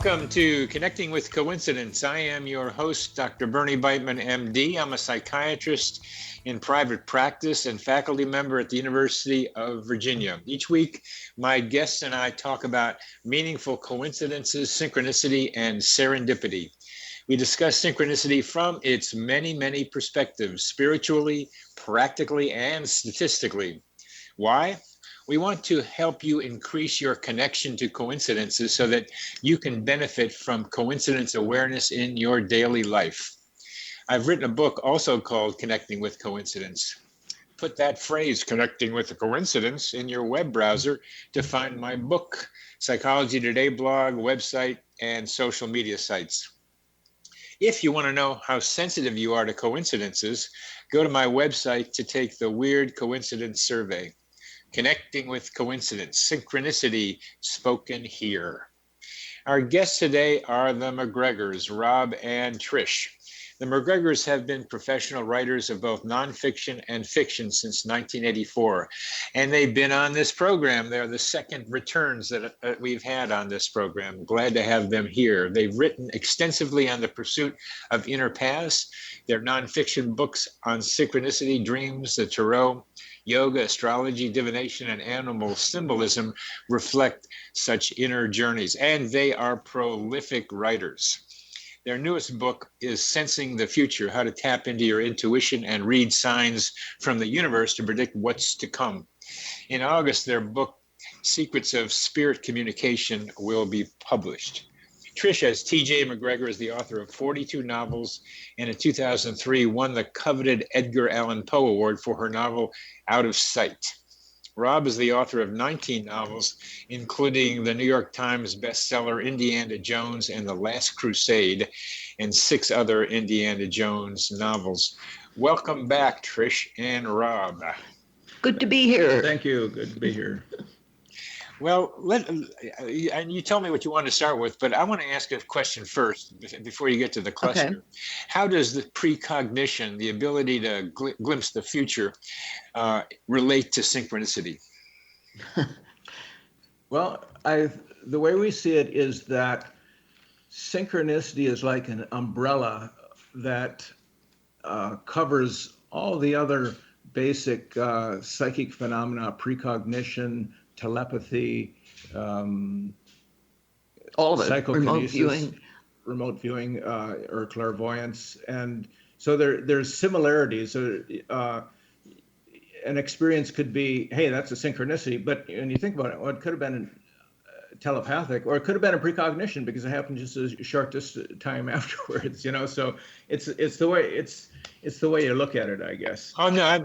Welcome to Connecting with Coincidence. I am your host, Dr. Bernie Beitman, MD. I'm a psychiatrist in private practice and faculty member at the University of Virginia. Each week, my guests and I talk about meaningful coincidences, synchronicity, and serendipity. We discuss synchronicity from its many, many perspectives, spiritually, practically, and statistically. Why? We want to help you increase your connection to coincidences so that you can benefit from coincidence awareness in your daily life. I've written a book also called Connecting with Coincidence. Put that phrase, connecting with a coincidence, in your web browser to find my book, Psychology Today blog, website, and social media sites. If you want to know how sensitive you are to coincidences, go to my website to take the Weird Coincidence Survey. Connecting with Coincidence, Synchronicity, spoken here. Our guests today are the MacGregors, Rob and Trish. The MacGregors have been professional writers of both nonfiction and fiction since 1984, and they've been on this program. They're the second returns that we've had on this program. Glad to have them here. They've written extensively on the pursuit of inner paths. Their nonfiction books on synchronicity, dreams, the tarot, yoga, astrology, divination, and animal symbolism reflect such inner journeys, and they are prolific writers. Their newest book is Sensing the Future, How to Tap into Your Intuition and Read Signs from the Universe to Predict What's to Come. In August, their book, Secrets of Spirit Communication, will be published. Trish, as T.J. MacGregor, is the author of 42 novels, and in 2003 won the coveted Edgar Allan Poe Award for her novel Out of Sight. Rob is the author of 19 novels, including the New York Times bestseller Indiana Jones and the Last Crusade, and 6 other Indiana Jones novels. Welcome back, Trish and Rob. Good to be here. Thank you. Good to be here. Well, and you tell me what you want to start with, but I want to ask a question first before you get to the cluster. Okay. How does the precognition, the ability to glimpse the future, relate to synchronicity? Well, the way we see it is that synchronicity is like an umbrella that covers all the other basic psychic phenomena, precognition, telepathy, all of it, psychokinesis, remote viewing, or clairvoyance, and so there's similarities. An experience could be, hey, that's a synchronicity, but when you think about it, well, it could have been telepathic, or it could have been a precognition because it happened just a short time afterwards. So it's the way you look at it, I guess. Oh no, I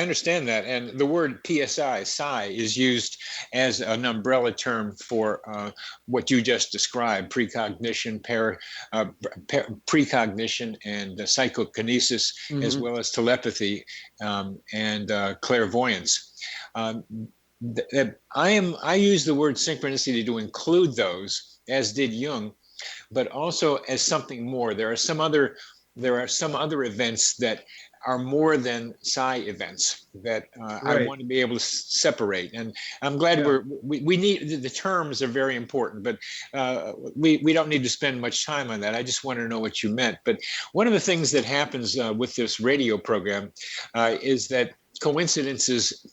understand that, and the word psi is used as an umbrella term for what you just described: precognition, precognition, and psychokinesis, as well as telepathy and clairvoyance. I use the word synchronicity to include those, as did Jung, but also as something more. There are some other events that are more than psi events that I want to be able to separate. And I'm glad we need, the terms are very important, but we don't need to spend much time on that. I just want to know what you meant. But one of the things that happens with this radio program is that coincidences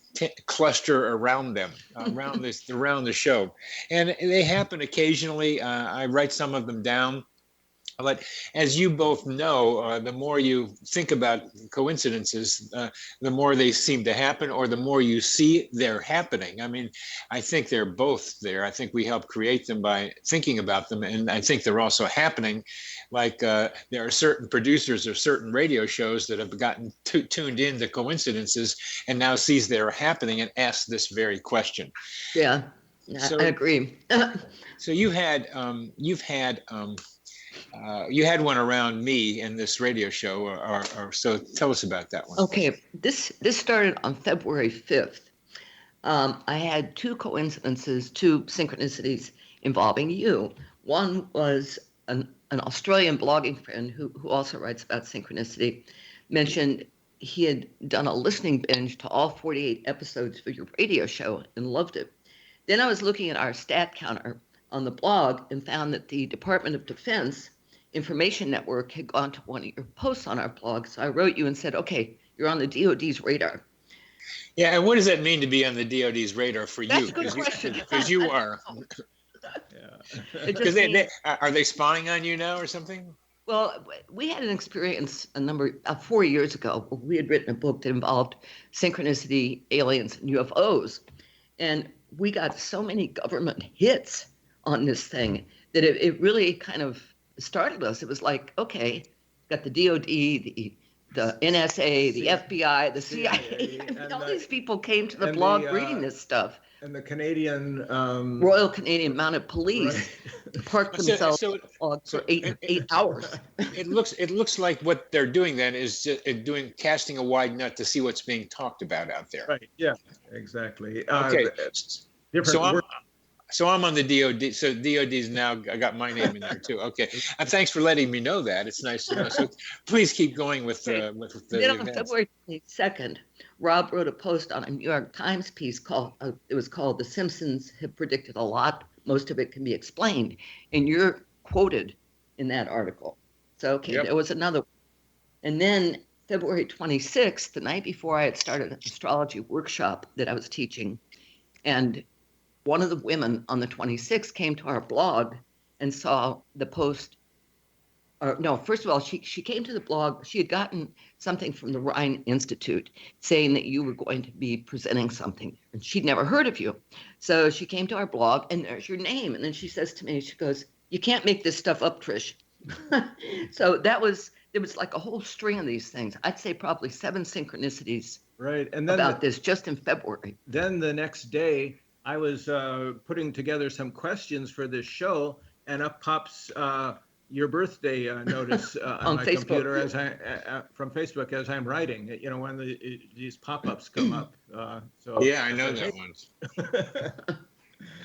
cluster around them, around the show, and they happen occasionally. I write some of them down. But as you both know, the more you think about coincidences, the more they seem to happen, or the more you see they're happening. I mean, I think they're both there. I think we help create them by thinking about them, and I think they're also happening. Like there are certain producers of certain radio shows that have gotten tuned in to coincidences and now sees they're happening and asks this very question. Yeah, I agree. So you had one around me in this radio show, or so. Tell us about that one. Okay, this started on February 5th. I had 2 coincidences, 2 synchronicities involving you. One was an Australian blogging friend who also writes about synchronicity mentioned he had done a listening binge to all 48 episodes for your radio show and loved it. Then I was looking at our stat counter on the blog and found that the Department of Defense Information Network had gone to one of your posts on our blog. So I wrote you and said, okay, you're on the DOD's radar. Yeah, and what does that mean to be on the DOD's radar for That's you? a good question. Because you are. Yeah. Because are they spying on you now or something? Well, we had an experience 4 years ago where we had written a book that involved synchronicity, aliens, and UFOs. And we got so many government hits on this thing that it really kind of startled us. It was like, okay, got the DOD, the NSA, the FBI, the CIA. I mean, all these people came to the blog reading this stuff. And the Canadian Royal Canadian Mounted Police parked themselves for 8 hours. It looks like what they're doing then is just casting a wide net to see what's being talked about out there. Right. Yeah. Exactly. Okay. Different. So I'm on the DOD. So DOD's now, I got my name in there too. Okay. And thanks for letting me know that. It's nice to know. So please keep going with the Then on February 22nd, Rob wrote a post on a New York Times piece called "The Simpsons Have Predicted a Lot. Most of it can be explained." And you're quoted in that article. So, okay, There was another one. And then February 26th, the night before, I had started an astrology workshop that I was teaching. And one of the women on the 26th came to our blog and saw the post. First of all, she came to the blog. She had gotten something from the Rhine Institute saying that you were going to be presenting something, and she'd never heard of you. So she came to our blog, and there's your name. And then she says to me, she goes, "You can't make this stuff up, Trish." So there was like a whole string of these things. I'd say probably 7 synchronicities And then about this just in February. Then the next day, I was putting together some questions for this show, and up pops your birthday notice on my Facebook. computer from Facebook as I'm writing. You know, when these pop-ups come up. Yeah, I know that one.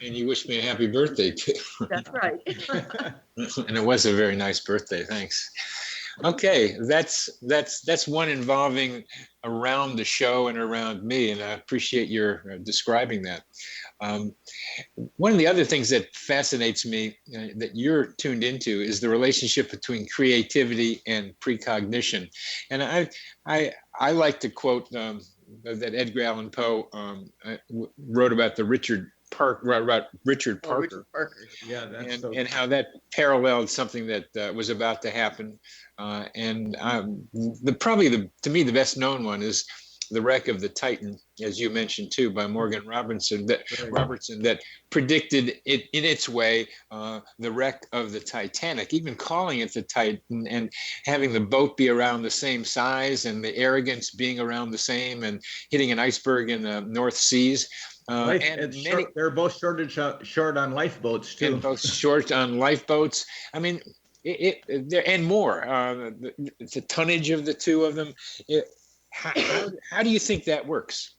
And you wished me a happy birthday too. That's right. And it was a very nice birthday. Thanks. Okay, that's one involving around the show and around me, and I appreciate your describing that. One of the other things that fascinates me that you're tuned into is the relationship between creativity and precognition. And I like to quote that Edgar Allan Poe wrote about the Richard Parker. Richard Parker. Yeah, and how that paralleled something that was about to happen. And to me, the best known one is The Wreck of the Titan, as you mentioned too, by Morgan Robertson, that predicted it in its way, the wreck of the Titanic, even calling it the Titan and having the boat be around the same size and the arrogance being around the same and hitting an iceberg in the North Seas. They're both short on lifeboats too. And both short on lifeboats. I mean, and more. The tonnage of the two of them. How do you think that works?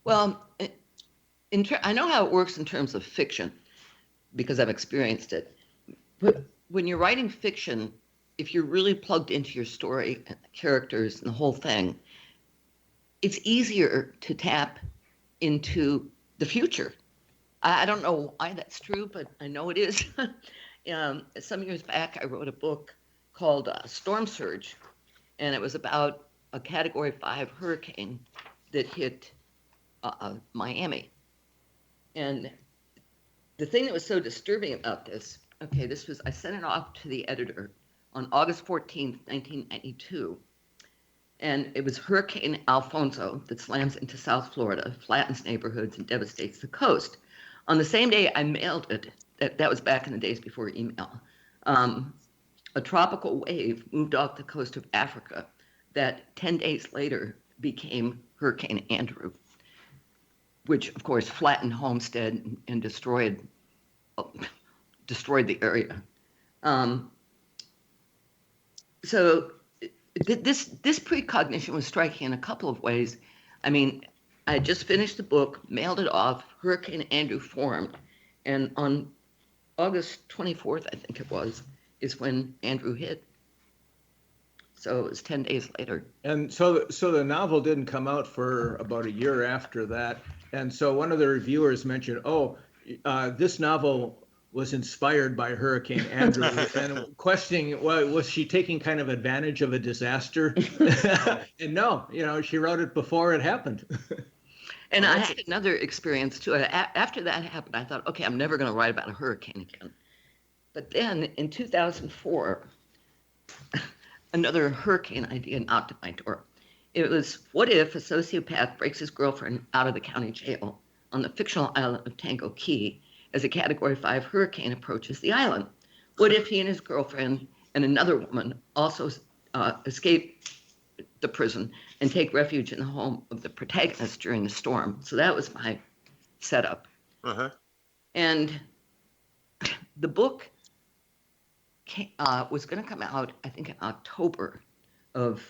Well, I know how it works in terms of fiction because I've experienced it. But when you're writing fiction, if you're really plugged into your story and the characters and the whole thing, it's easier to tap into the future. I don't know why that's true, but I know it is. Some years back, I wrote a book called Storm Surge, and it was about a Category 5 hurricane that hit Miami. And the thing that was so disturbing about this, I sent it off to the editor on August 14th, 1992. And it was Hurricane Alfonso that slams into South Florida, flattens neighborhoods, and devastates the coast. On the same day I mailed it, that was back in the days before email, a tropical wave moved off the coast of Africa that 10 days later became Hurricane Andrew, which, of course, flattened Homestead and destroyed the area. So this precognition was striking in a couple of ways. I mean, I had just finished the book, mailed it off, Hurricane Andrew formed, and on August 24th, I think it was, is when Andrew hit. So it was 10 days later. And so the novel didn't come out for about a year after that. And so one of the reviewers mentioned, this novel was inspired by Hurricane Andrew, and questioning, well, was she taking kind of advantage of a disaster? And no, she wrote it before it happened. And I had another experience too. After that happened, I thought, okay, I'm never going to write about a hurricane again. But then in 2004, another hurricane idea knocked at my door. It was, what if a sociopath breaks his girlfriend out of the county jail on the fictional island of Tango Key as a Category 5 hurricane approaches the island? What if he and his girlfriend and another woman also escape the prison and take refuge in the home of the protagonist during the storm? So that was my setup. Uh-huh. And the book was going to come out, I think, in October of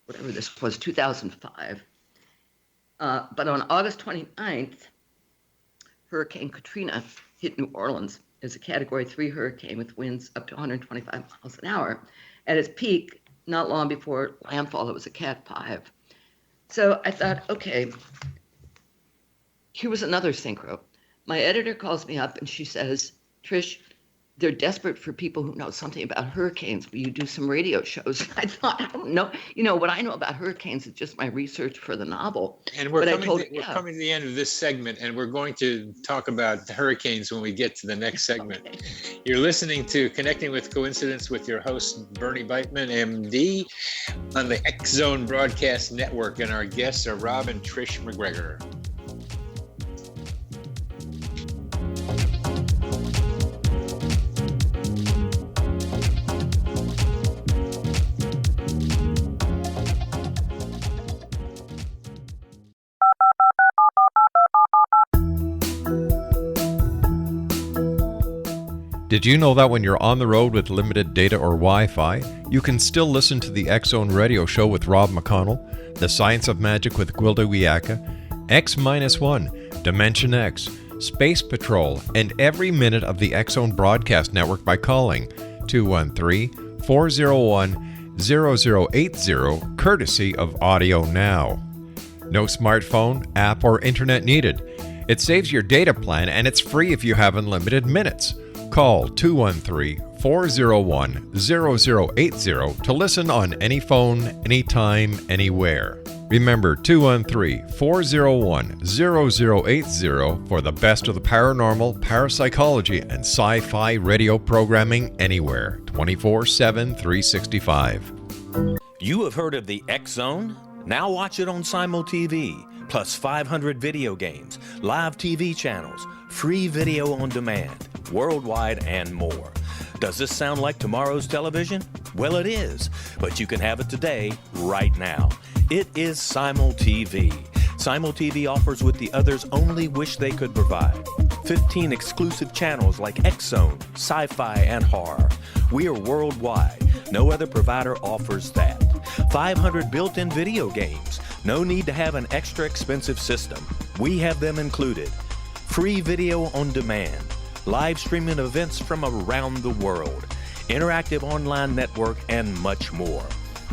whatever this was, 2005. But on August 29th, Hurricane Katrina hit New Orleans as a Category 3 hurricane with winds up to 125 miles an hour. At its peak, not long before landfall, it was a Cat 5. So I thought, okay, here was another synchro. My editor calls me up and she says, Trish, they're desperate for people who know something about hurricanes. Will you do some radio shows? I thought, I don't know. What I know about hurricanes is just my research for the novel. And we're coming to the end of this segment, and we're going to talk about hurricanes when we get to the next segment. Okay. You're listening to Connecting with Coincidence with your host, Bernie Beitman, MD, on the X Zone Broadcast Network, and our guests are Rob and Trish MacGregor. Did you know that when you're on the road with limited data or Wi-Fi, you can still listen to the X-Zone Radio Show with Rob McConnell, The Science of Magic with Gwilda Wiyaka, X-1, Dimension X, Space Patrol, and every minute of the X-Zone Broadcast Network by calling 213-401-0080, courtesy of Audio Now. No smartphone, app, or internet needed. It saves your data plan, and it's free if you have unlimited minutes. Call 213-401-0080 to listen on any phone, anytime, anywhere. Remember 213-401-0080 for the best of the paranormal, parapsychology, and sci-fi radio programming anywhere, 24/7, 365. You have heard of the X Zone? Now watch it on Simul TV, plus 500 video games, live TV channels, free video on demand, worldwide, and more. Does this sound like tomorrow's television? Well, it is, but you can have it today, right now. It is Simul TV. Simul TV offers what the others only wish they could provide. 15 exclusive channels like X-Zone, Sci-Fi, and Horror. We are worldwide. No other provider offers that. 500 built-in video games. No need to have an extra expensive system. We have them included. Free video on demand. Live streaming events from around the world. Interactive online network, and much more.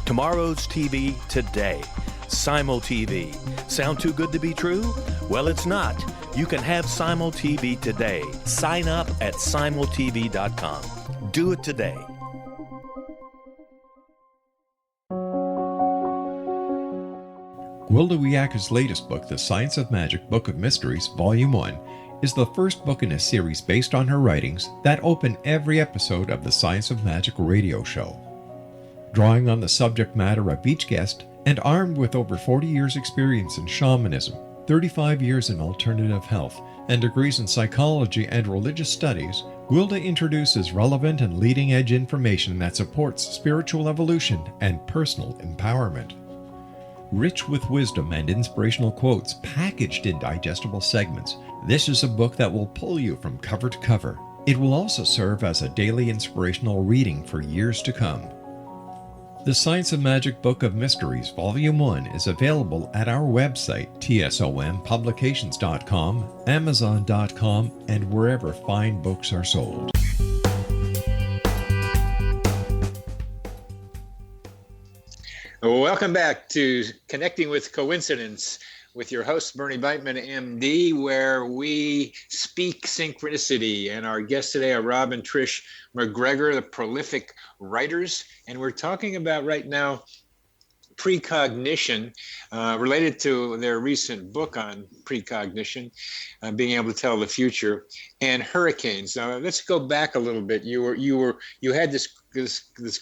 Tomorrow's TV today. Simul TV. Sound too good to be true? Well, it's not. You can have Simul TV today. Sign up at simultv.com. Do it today. Gwilda Wiyaka's latest book, The Science of Magic Book of Mysteries, Volume 1, is the first book in a series based on her writings that open every episode of the Science of Magic radio show. Drawing on the subject matter of each guest, and armed with over 40 years' experience in shamanism, 35 years in alternative health, and degrees in psychology and religious studies, Gwilda introduces relevant and leading-edge information that supports spiritual evolution and personal empowerment. Rich with wisdom and inspirational quotes packaged in digestible segments, this is a book that will pull you from cover to cover. It will also serve as a daily inspirational reading for years to come. The Science of Magic Book of Mysteries, Volume 1 is available at our website, tsompublications.com, amazon.com, and wherever fine books are sold. Welcome back to Connecting with Coincidence with your host, Bernie Beitman, MD, where we speak synchronicity. And our guests today are Rob and Trish MacGregor, the prolific writers. And we're talking about right now precognition, related to their recent book on precognition, being able to tell the future, and hurricanes. Now let's go back a little bit. You had this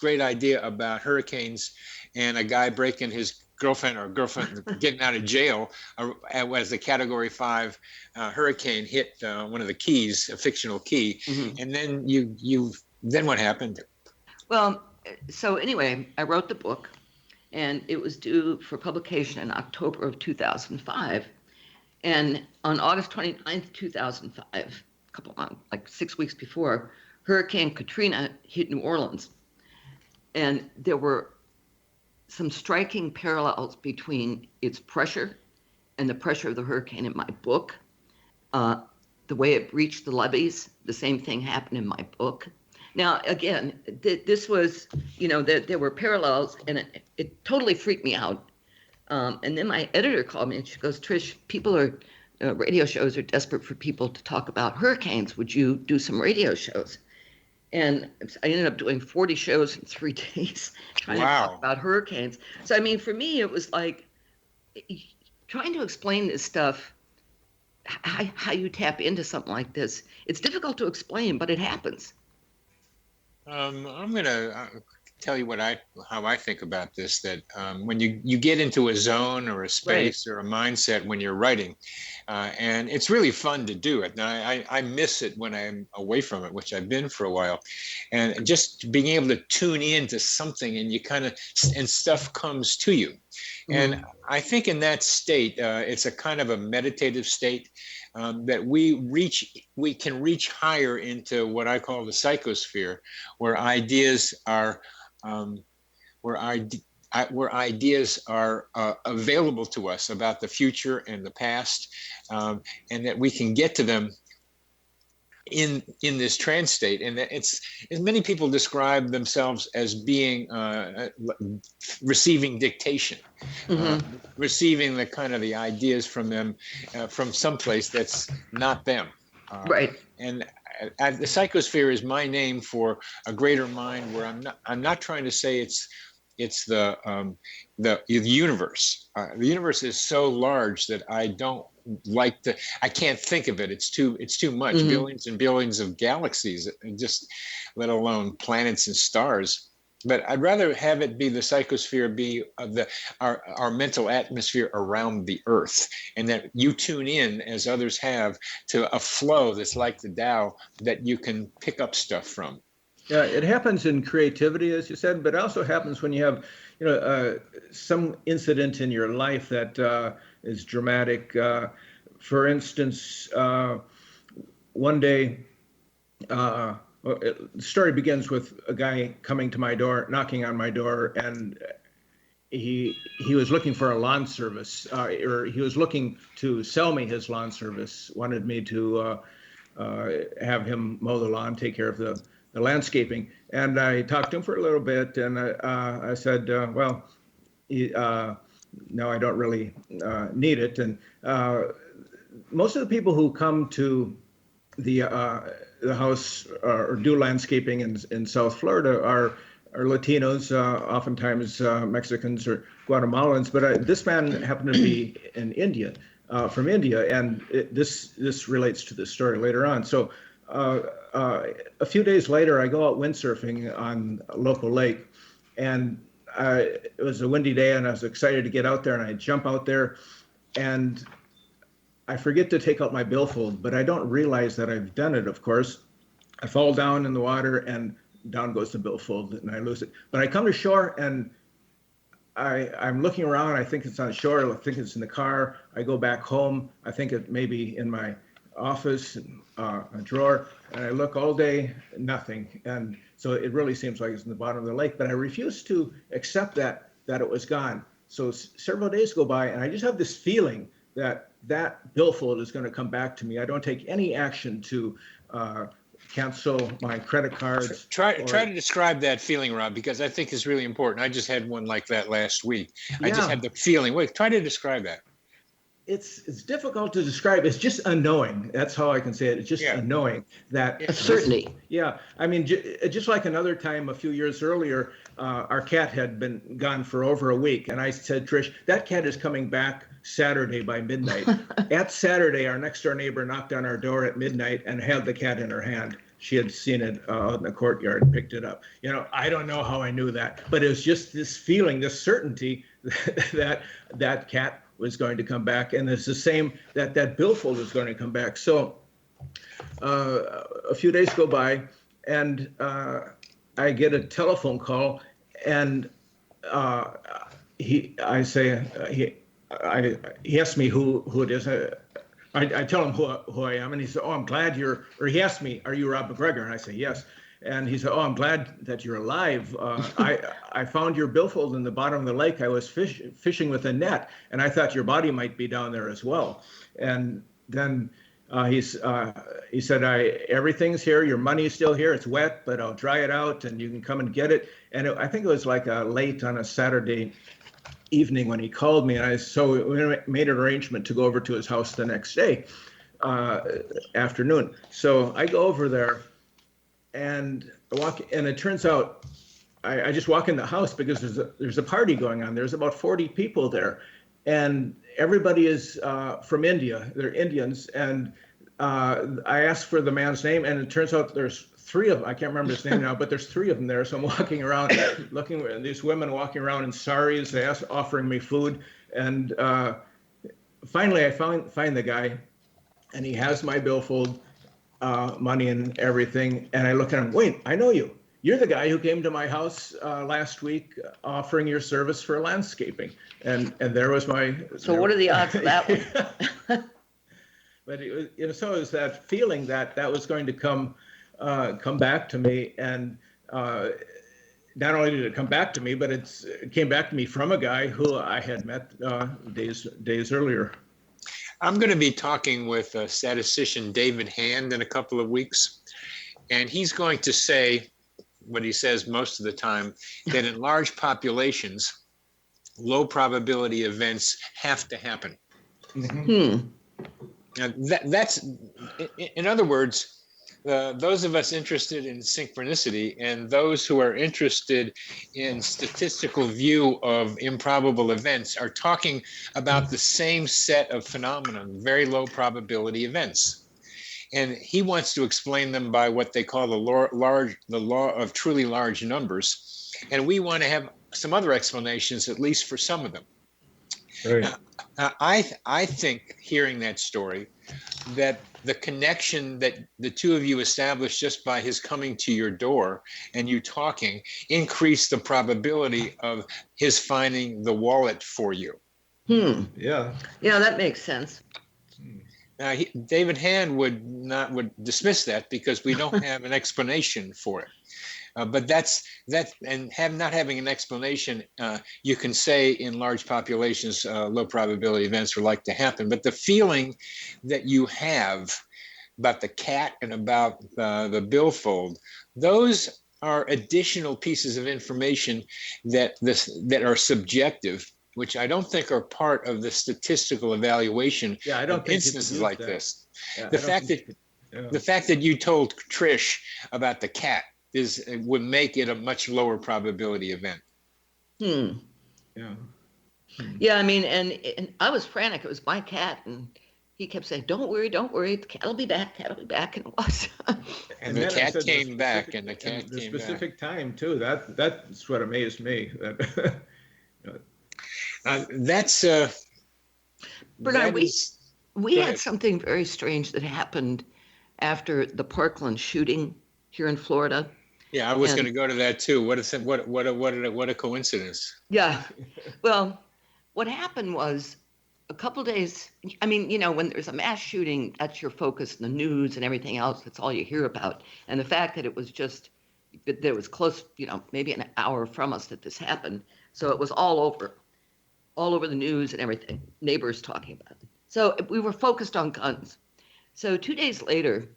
great idea about hurricanes and a guy breaking his girlfriend getting out of jail as the Category 5 hurricane hit one of the keys, a fictional key, and then then what happened? Well, so anyway, I wrote the book, and it was due for publication in October of 2005. And on August 29th, 2005, a couple months, like 6 weeks before, Hurricane Katrina hit New Orleans. And there were some striking parallels between its pressure and the pressure of the hurricane in my book. The way it breached the levees, the same thing happened in my book. Now, again, this was, there were parallels, and it totally freaked me out. And then my editor called me, and she goes, Trish, radio shows are desperate for people to talk about hurricanes. Would you do some radio shows? And I ended up doing 40 shows in 3 days trying to talk about hurricanes. So, I mean, for me, it was like trying to explain this stuff, how you tap into something like this. It's difficult to explain, but it happens. I'm going to tell you how I think about this, that when you get into a zone or a space or a mindset when you're writing, and it's really fun to do it. Now, I miss it when I'm away from it, which I've been for a while, and just being able to tune into something and and stuff comes to you. And I think in that state, it's a kind of a meditative state, that we can reach higher into what I call the psychosphere, where ideas are available to us about the future and the past, and that we can get to them in this trance state. And it's, as many people describe themselves as being receiving dictation, receiving the kind of the ideas from them, from someplace that's not them. And the psychosphere is my name for a greater mind, where I'm not trying to say it's the universe. The universe is so large that I can't think of it. It's too much. Billions and billions of galaxies, just let alone planets and stars. But I'd rather have it be the psychosphere, be our mental atmosphere around the Earth, and that you tune in, as others have, to a flow that's like the Tao, that you can pick up stuff from. Yeah, it happens in creativity, as you said, but it also happens when you have, some incident in your life that is dramatic. For instance, one day, the story begins with a guy coming to my door, knocking on my door, and he was looking for a lawn service, or he was looking to sell me his lawn service, wanted me to have him mow the lawn, take care of the landscaping. And I talked to him for a little bit, and I said, no, I don't really need it. And most of the people who come to the house or do landscaping in South Florida are Latinos, oftentimes Mexicans or Guatemalans. But this man happened to be in India, from India, and this relates to the story later on. So a few days later, I go out windsurfing on a local lake, and it was a windy day, and I was excited to get out there, and I jump out there, and I forget to take out my billfold, but I don't realize that I've done it, of course. I fall down in the water, and down goes the billfold, and I lose it. But I come to shore, and I'm looking around. I think it's on shore. I think it's in the car. I go back home. I think it may be in my office, a drawer, and I look all day, nothing. And so it really seems like it's in the bottom of the lake, but I refuse to accept that it was gone. So several days go by, and I just have this feeling that billfold is going to come back to me. I don't take any action to cancel my credit cards. Try to describe that feeling, Rob, because I think it's really important. I just had one like that last week. Yeah. I just had the feeling. Wait, try to describe that. it's difficult to describe. It's just unknowing. That's how I can say it. It's just unknowing that. A certainty. Yeah, I mean, just like another time a few years earlier, our cat had been gone for over a week, and I said, Trish, that cat is coming back Saturday by midnight. At Saturday, our next door neighbor knocked on our door at midnight and had the cat in her hand. She had seen it out in the courtyard and picked it up. You know, I don't know how I knew that, but it was just this feeling, this certainty that that cat was going to come back, and it's the same that billfold was going to come back. So a few days go by, and I get a telephone call, and he asks me who it is. I tell him who I am, and he said, "Oh, I'm glad you're." Or he asked me, "Are you Rob MacGregor?" And I say, "Yes." And he said, "Oh, I'm glad that you're alive. I found your billfold in the bottom of the lake. I was fishing with a net, and I thought your body might be down there as well." And then he said, "Everything's here. Your money's still here. It's wet, but I'll dry it out, and you can come and get it." And I think it was like late on a Saturday evening when he called me, and so we made an arrangement to go over to his house the next day afternoon. So I go over there, and I walk, and it turns out I just walk in the house because there's a party going on. There's about 40 people there, and everybody is from India. They're Indians, and I asked for the man's name, and it turns out there's three of them. I can't remember his name now, but there's three of them there. So I'm walking around, looking at these women walking around in saris, offering me food, and finally I find the guy, and he has my billfold, money and everything, and I look at him. Wait, I know you. You're the guy who came to my house last week offering your service for landscaping, and there was my. So what are the odds of that one? But it was, so it was that feeling that was going to come back to me, and not only did it come back to me, but it came back to me from a guy who I had met days earlier. I'm going to be talking with statistician David Hand in a couple of weeks, and he's going to say what he says most of the time, that in large populations, low probability events have to happen. Mm-hmm. Now that's, in other words, those of us interested in synchronicity and those who are interested in statistical view of improbable events are talking about the same set of phenomena, very low probability events. And he wants to explain them by what they call the law of truly large numbers. And we want to have some other explanations, at least for some of them. Right. I think, hearing that story, that the connection that the two of you established just by his coming to your door and you talking increased the probability of his finding the wallet for you. Yeah. Yeah, that makes sense. Now, David Hand would dismiss that because we don't have an explanation for it. But not having an explanation, you can say in large populations, low probability events are like to happen. But the feeling that you have about the cat and about the billfold, those are additional pieces of information that are subjective, which I don't think are part of the statistical evaluation. Yeah, I don't think instances like this. Yeah, the fact that you told Trish about the cat would make it a much lower probability event. Yeah. Yeah, I mean, and I was frantic. It was my cat, and he kept saying, "Don't worry, the cat will be back, and it was." And the cat came back, and the cat came back. The specific time too. That's what amazed me. Bernard, we had something very strange that happened after the Parkland shooting here in Florida. Yeah, I was going to go to that too. What a coincidence. Yeah. Well, what happened was a couple days, I mean, when there's a mass shooting, that's your focus in the news and everything else. That's all you hear about. And the fact that it was close, maybe an hour from us that this happened. So it was all over the news and everything, neighbors talking about it. So we were focused on guns. So 2 days later,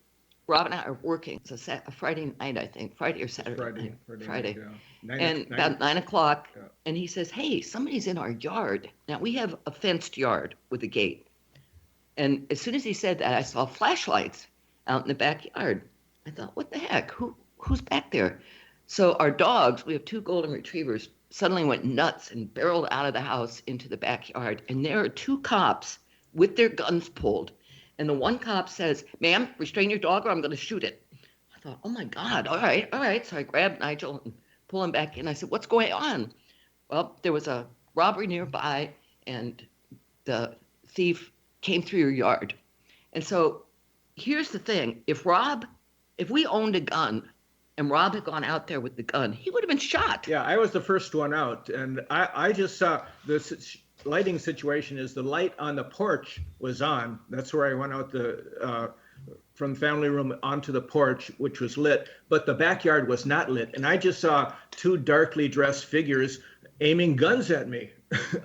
Rob and I are working. It's a Friday night, I think, Friday or Saturday. Friday. Yeah. About 9 o'clock, yeah. And he says, "Hey, somebody's in our yard." Now we have a fenced yard with a gate. And as soon as he said that, I saw flashlights out in the backyard. I thought, what the heck? Who's back there? So our dogs, we have 2 golden retrievers, suddenly went nuts and barreled out of the house into the backyard. And there are 2 cops with their guns pulled. And the one cop says, "Ma'am, restrain your dog or I'm going to shoot it." I thought, oh my God, all right. So I grabbed Nigel and pulled him back in. I said, "What's going on?" Well, there was a robbery nearby and the thief came through your yard. And so here's the thing. If we owned a gun and Rob had gone out there with the gun, he would have been shot. Yeah, I was the first one out. And I just saw this lighting situation is the light on the porch was on. That's where I went out from the family room onto the porch, which was lit, but the backyard was not lit. And I just saw 2 darkly dressed figures aiming guns at me.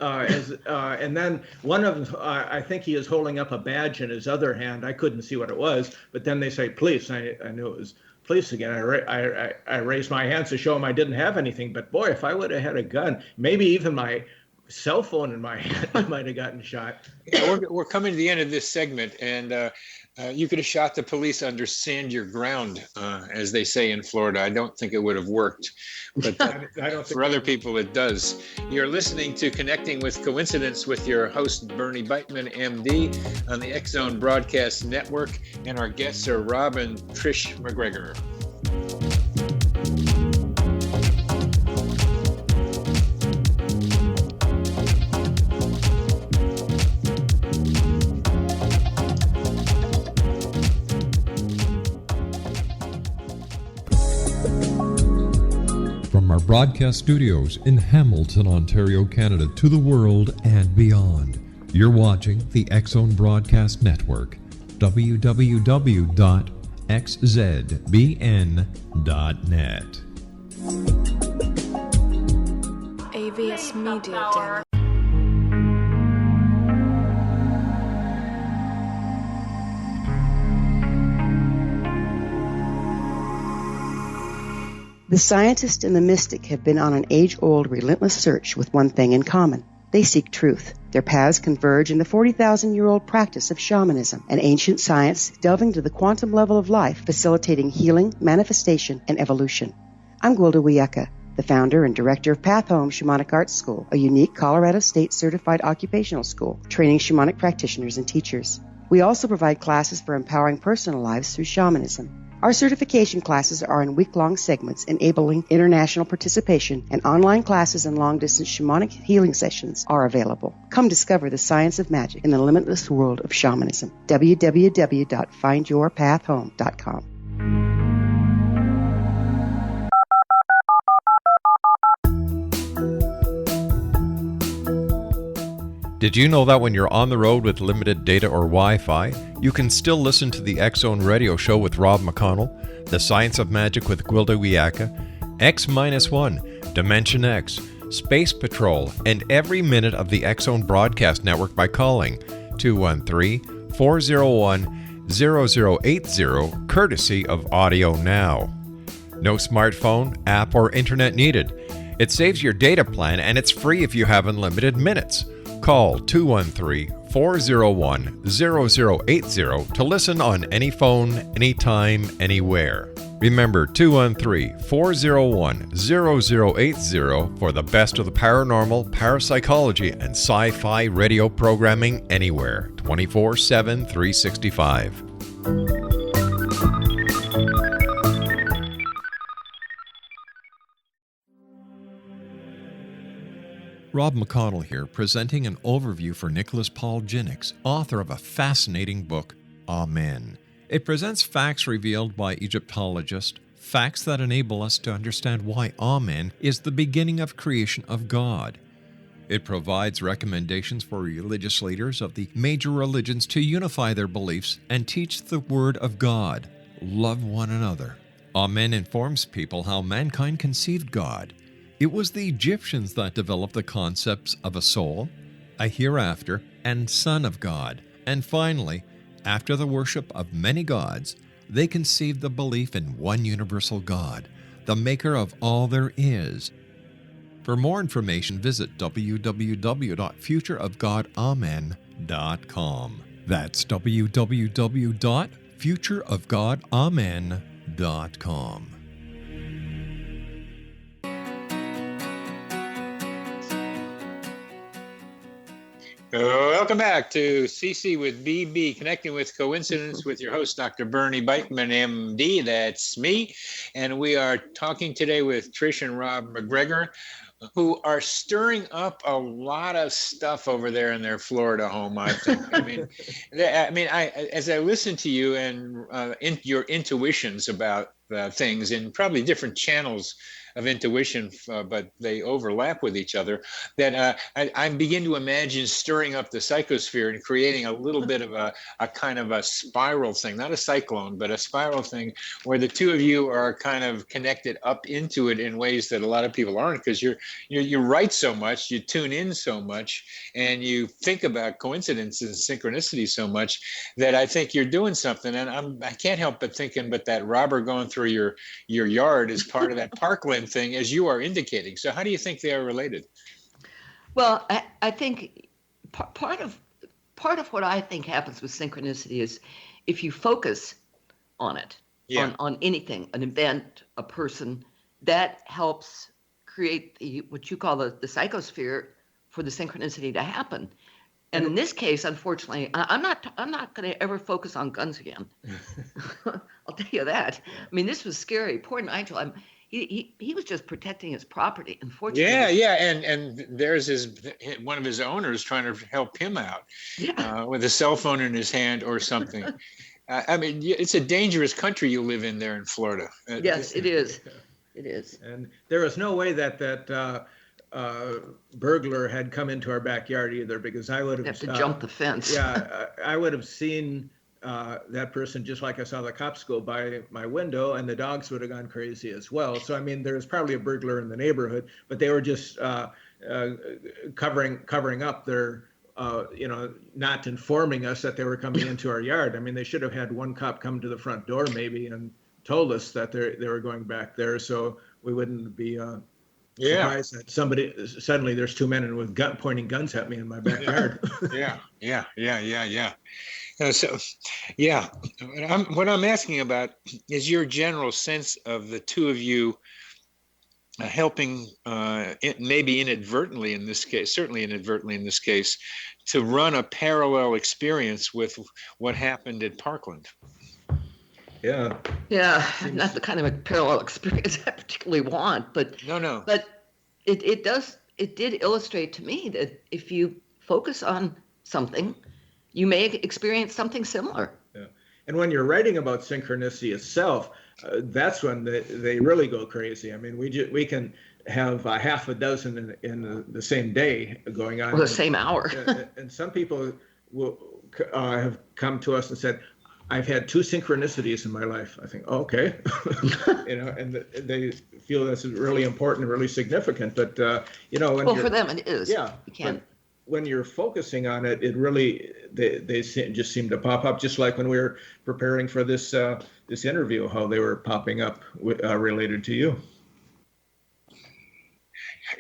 And then one of them, I think he is holding up a badge in his other hand. I couldn't see what it was, but then they say police. I knew it was police again. I raised my hands to show them I didn't have anything. But boy, if I would have had a gun, maybe even my cell phone in my hand, I might have gotten shot. Yeah, we're coming to the end of this segment, and you could have shot the police under stand your ground, as they say in Florida. I don't think it would have worked, but I don't think for other people it does. You're listening to Connecting with Coincidence with your host, Bernie Beitman, MD, on the X Zone Broadcast Network, and our guests are Rob and Trish MacGregor. From our broadcast studios in Hamilton, Ontario, Canada, to the world and beyond, you're watching the X Zone Broadcast Network, www.xzbn.net. AVS Media Den. The scientist and the mystic have been on an age-old, relentless search with one thing in common. They seek truth. Their paths converge in the 40,000-year-old practice of shamanism, an ancient science delving to the quantum level of life, facilitating healing, manifestation, and evolution. I'm Gwilda Wiyaka, the founder and director of Path Home Shamanic Arts School, a unique Colorado State certified occupational school, training shamanic practitioners and teachers. We also provide classes for empowering personal lives through shamanism. Our certification classes are in week-long segments enabling international participation, and online classes and long-distance shamanic healing sessions are available. Come discover the science of magic in the limitless world of shamanism. www.findyourpathhome.com. Did you know that when you're on the road with limited data or Wi-Fi, you can still listen to the X Zone Radio Show with Rob McConnell, The Science of Magic with Gwilda Wiyaka, X-1, Dimension X, Space Patrol, and every minute of the X Zone Broadcast Network by calling 213-401-0080, courtesy of Audio Now. No smartphone, app, or internet needed. It saves your data plan, and it's free if you have unlimited minutes. Call 213-401-0080 to listen on any phone, anytime, anywhere. Remember 213-401-0080 for the best of the paranormal, parapsychology, and sci-fi radio programming anywhere, 24/7, 365. Rob McConnell here, presenting an overview for Nicholas Paul Jennings, author of a fascinating book, Amen. It presents facts revealed by Egyptologists, facts that enable us to understand why Amen is the beginning of creation of God. It provides recommendations for religious leaders of the major religions to unify their beliefs and teach the Word of God. Love one another. Amen informs people how mankind conceived God. It was the Egyptians that developed the concepts of a soul, a hereafter, and Son of God. And finally, after the worship of many gods, they conceived the belief in one universal God, the maker of all there is. For more information, visit www.futureofgodamen.com. That's www.futureofgodamen.com. Welcome back to CC with BB, Connecting with Coincidence with your host, Dr. Bernie Beitman, MD. That's me. And we are talking today with Trish and Rob MacGregor, who are stirring up a lot of stuff over there in their Florida home, I think. As I listen to you and your intuitions about things in probably different channels of intuition, but they overlap with each other, that I begin to imagine stirring up the psychosphere and creating a little bit of a kind of a spiral thing, not a cyclone, but a spiral thing where the two of you are kind of connected up into it in ways that a lot of people aren't, because you write so much, you tune in so much, and you think about coincidences and synchronicity so much that I think you're doing something. And I can't help but thinking, but that robber going through your yard is part of that Parkland thing, as you are indicating. So how do you think they are related? Well, I think part of what I think happens with synchronicity is if you focus on it, on anything, an event, a person, that helps create what you call the psychosphere for the synchronicity to happen. And in this case, unfortunately, I'm not going to ever focus on guns again. I'll tell you that. I mean, this was scary. Poor Nigel. He was just protecting his property. Unfortunately. Yeah. And there's one of his owners trying to help him out with a cell phone in his hand or something. It's a dangerous country you live in there in Florida. Yes, it is. It is. And there was no way that burglar had come into our backyard either, because I would have to jump the fence. I would have seen that person just like I saw the cops go by my window, and the dogs would have gone crazy as well. So I mean, there's probably a burglar in the neighborhood, but they were just covering up their not informing us that they were coming into our yard. I mean, they should have had one cop come to the front door maybe and told us that they were going back there, so we wouldn't be surprised that suddenly there's two men with pointing guns at me in my backyard. Yeah. What I'm asking about is your general sense of the two of you helping, maybe inadvertently in this case, certainly inadvertently in this case, to run a parallel experience with what happened at Parkland. Yeah, not the kind of a parallel experience I particularly want, but no. But it did illustrate to me that if you focus on something, you may experience something similar. Yeah, and when you're writing about synchronicity itself, that's when they really go crazy. I mean, we can have a half a dozen in the same day going on, or the same hour. And some people will have come to us and said, I've had 2 synchronicities in my life. I think, okay, and they feel that's really important and really significant. But for them it is. Yeah, you can't. When you're focusing on it, it really they just seem to pop up. Just like when we were preparing for this interview, how they were popping up related to you.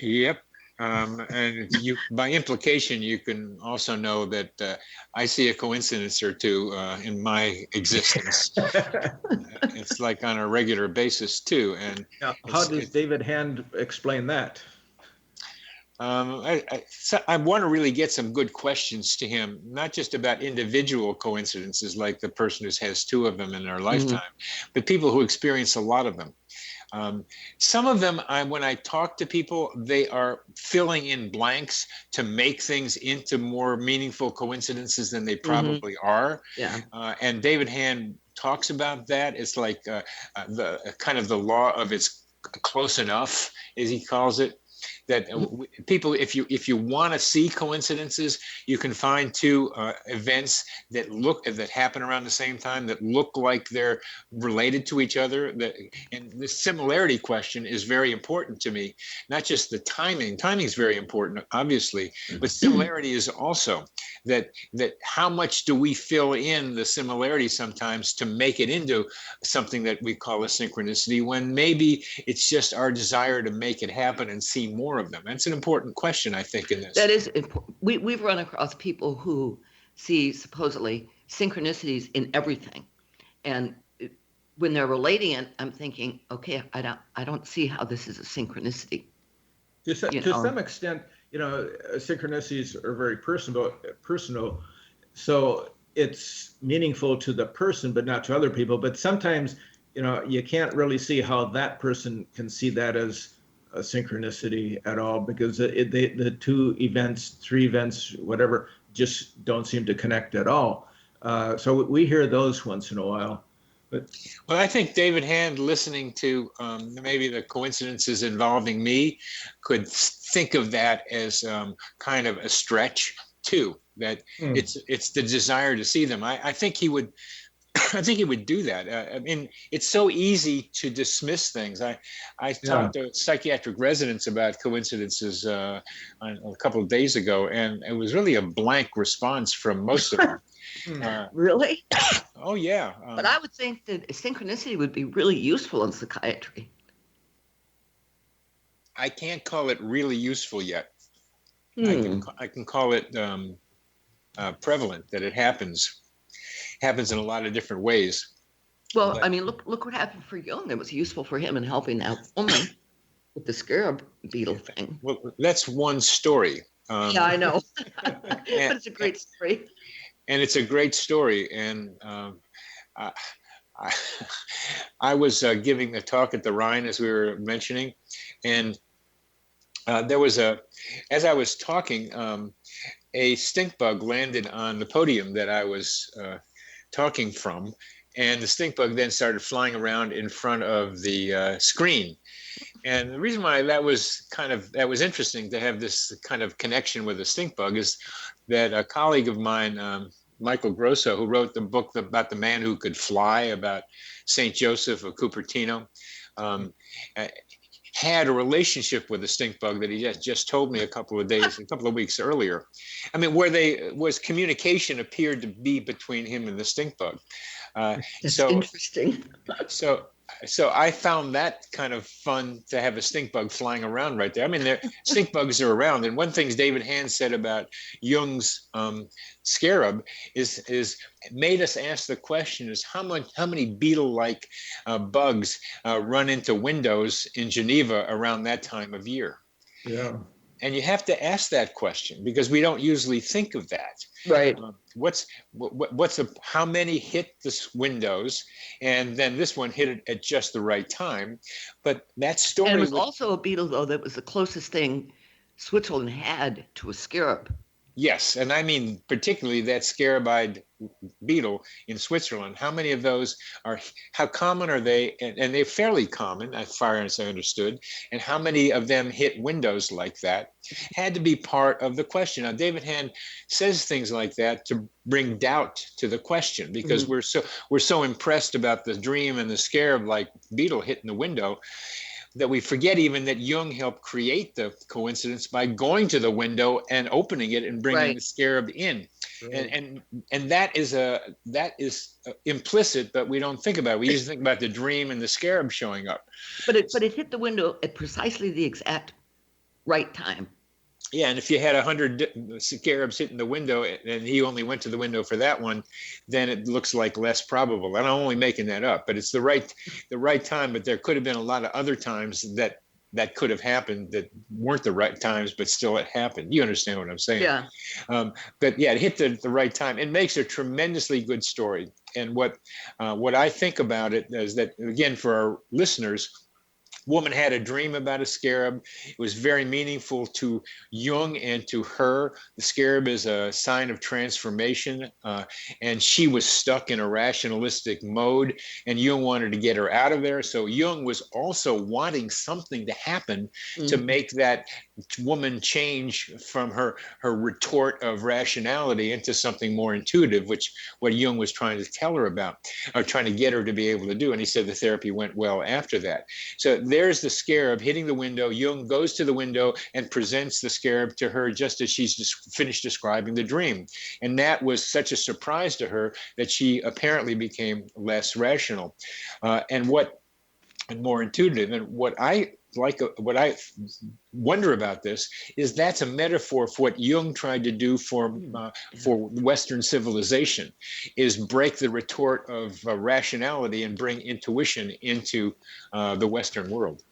Yep. And you, by implication, you can also know that I see a coincidence or two in my existence. It's like on a regular basis too. And now, how does David Hand explain that? I want to really get some good questions to him, not just about individual coincidences like the person who has 2 of them in their lifetime, but people who experience a lot of them. Some of them, when I talk to people, they are filling in blanks to make things into more meaningful coincidences than they probably are. Yeah. And David Hand talks about that. It's like the kind of the law of it's close enough, as he calls it. That people, if you want to see coincidences, you can find 2 events that happen around the same time that look like they're related to each other. And the similarity question is very important to me. Not just the timing. Timing is very important, obviously, but similarity is also that how much do we fill in the similarity sometimes to make it into something that we call a synchronicity, when maybe it's just our desire to make it happen and see more of them. That's an important question, I think, in this. That is important. We've run across people who see supposedly synchronicities in everything. And when they're relating it, I'm thinking, okay, I don't see how this is a synchronicity. To some extent, synchronicities are very personal. So it's meaningful to the person, but not to other people. But sometimes, you can't really see how that person can see that as a synchronicity at all, because the two events, three events, whatever, just don't seem to connect at all. So we hear those once in a while. Well, I think David Hand, listening to maybe the coincidences involving me, could think of that as kind of a stretch too. That it's the desire to see them. I think he would. I think he would do that. I mean, it's so easy to dismiss things. I talked to psychiatric residents about coincidences a couple of days ago, and it was really a blank response from most of them. Really? Oh, yeah. But I would think that synchronicity would be really useful in psychiatry. I can't call it really useful yet. I can call it prevalent, that it happens in a lot of different ways. Well, but, I mean, look what happened for Jung. It was useful for him in helping that woman with the scarab beetle thing. Well, that's one story. Yeah, I know. But it's a great story. And it's a great story. And I was giving a talk at the Rhine, as we were mentioning, and there was as I was talking, a stink bug landed on the podium that I was talking from, and the stink bug then started flying around in front of the screen. And the reason why that was interesting to have this kind of connection with a stink bug is that a colleague of mine, Michael Grosso, who wrote the book about the man who could fly, about St. Joseph of Cupertino, had a relationship with a stink bug that he just told me a couple of weeks earlier. I mean, where communication appeared to be between him and the stink bug. That's interesting. So I found that kind of fun, to have a stink bug flying around right there. I mean, stink bugs are around. And one thing David Hand said about Jung's scarab is made us ask the question is how many beetle-like bugs run into windows in Geneva around that time of year? Yeah. And you have to ask that question because we don't usually think of that. Right. How many hit the windows, and then this one hit it at just the right time. But that story. And it was also a beetle, though, that was the closest thing Switzerland had to a scarab. Yes, and I mean particularly that scarabide beetle in Switzerland. How many of those how common are they? And they're fairly common, as far as I understood. And how many of them hit windows like that had to be part of the question. Now, David Hand says things like that to bring doubt to the question, because we're so impressed about the dream and the scarab-like beetle hitting the window that we forget even that Jung helped create the coincidence by going to the window and opening it and bringing the scarab in. Right. And that is implicit, but we don't think about it. We usually think about the dream and the scarab showing up. But it hit the window at precisely the exact right time. Yeah, and if you had 100 scarabs hitting the window and he only went to the window for that one, then it looks like less probable. And I'm only making that up, but it's the right time. But there could have been a lot of other times that could have happened that weren't the right times, but still it happened. You understand what I'm saying? Yeah. But yeah, it hit the right time. It makes a tremendously good story. And what I think about it is that, again, for our listeners, woman had a dream about a scarab. It was very meaningful to Jung and to her. The scarab is a sign of transformation, and she was stuck in a rationalistic mode, and Jung wanted to get her out of there. So Jung was also wanting something to happen to make that woman change from her retort of rationality into something more intuitive, which what Jung was trying to tell her about, or trying to get her to be able to do. And he said the therapy went well after that. So there's the scarab hitting the window. Jung goes to the window and presents the scarab to her just as she's finished describing the dream. And that was such a surprise to her that she apparently became less rational and more intuitive. And what I what I wonder about this is that's a metaphor for what Jung tried to do for Western civilization, is break the retort of rationality and bring intuition into the Western world.